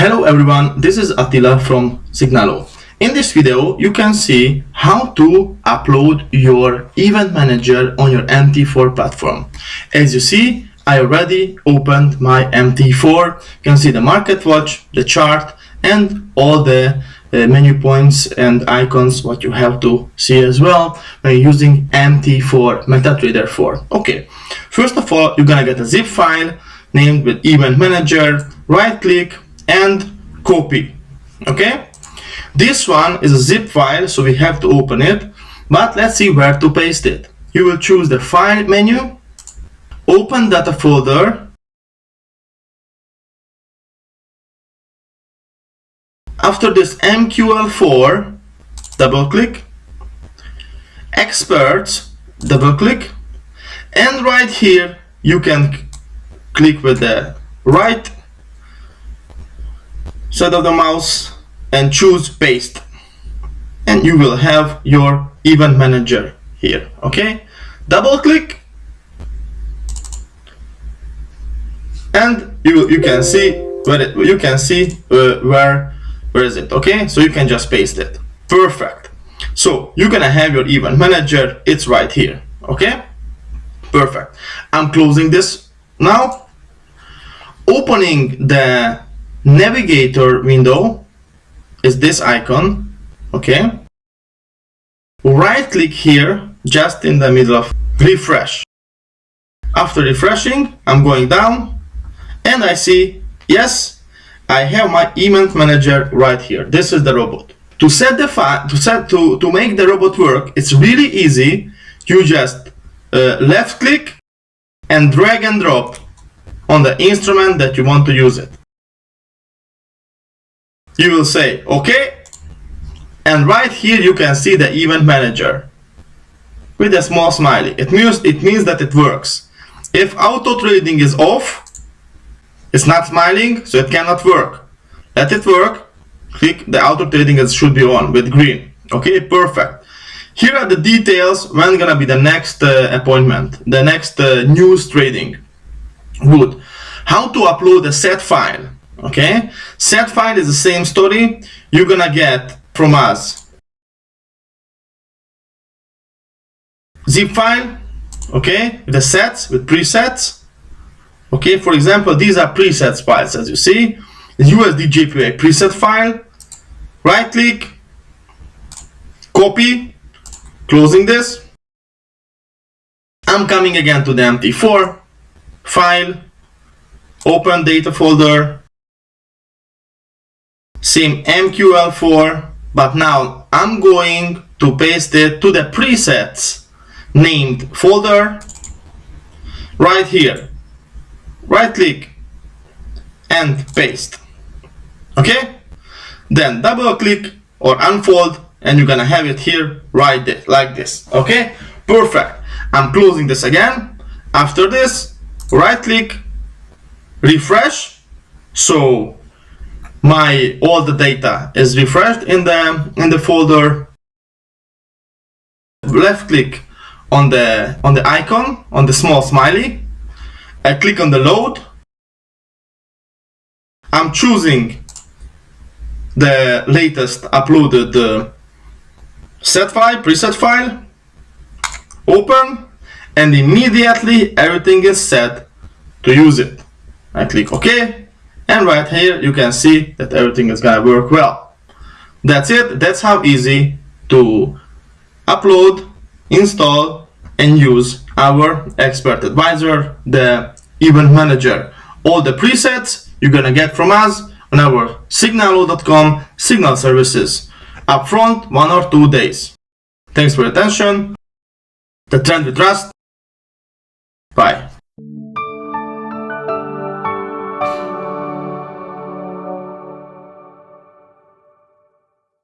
Hello everyone, this is Attila from Signalo. In this video, you can see how to upload your event manager on your MT4 platform. As you see, I already opened my MT4. You can see the market watch, the chart, and all the menu points and icons what you have to see as well when using MT4 MetaTrader 4. Okay, first of all, you're gonna get a zip file named with event manager, right click and copy. Okay, this one is a zip file, so we have to open it, but let's see where to paste it. You will choose the file menu, open data folder. After this MQL4, double click, experts, double click, and right here you can click with the right side of the mouse and choose paste, and you will have your event manager here. Okay, double click and you can see where is it. Okay, so you can just paste it. Perfect. So you're gonna have your event manager, it's right here. Okay, perfect. I'm closing this now. Opening the navigator window is this icon. Okay, right click here just in the middle of refresh. After refreshing, I'm going down and I see, yes, I have my event manager right here. This is the robot. To set the file, to make the robot work, it's really easy. You just left click and drag and drop on the instrument that you want to use it. You will say okay, and right here you can see the event manager with a small smiley. It means that it works. If auto trading is off, it's not smiling, so it cannot work. Let it work. Click the auto trading, it should be on with green. Okay, perfect. Here are the details when gonna be the next appointment, the next news trading. Good. How to upload a set file. Okay, set file is the same story. You're gonna get from us zip file. Okay, the sets with presets. Okay, for example, these are presets files, as you see. The USD JPY preset file. Right click, copy, closing this. I'm coming again to the MT4 file, open data folder, same MQL4, but now I'm going to paste it to the presets named folder right here. Right click and paste. Okay, then double click or unfold and you're gonna have it here right there like this. Okay, perfect. I'm closing this again. After this, right click, refresh, so all the data is refreshed in the folder. Left click on the icon, on the small smiley. I click on the load. I'm choosing the latest uploaded set file, preset file. Open, and immediately everything is set to use it. I click OK, and right here you can see that everything is gonna work well. That's it. That's how easy to upload, install, and use our expert advisor, the event manager. All the presets you're gonna get from us on our signalo.com signal services upfront 1 or 2 days. Thanks for your attention. The trend we trust. Bye.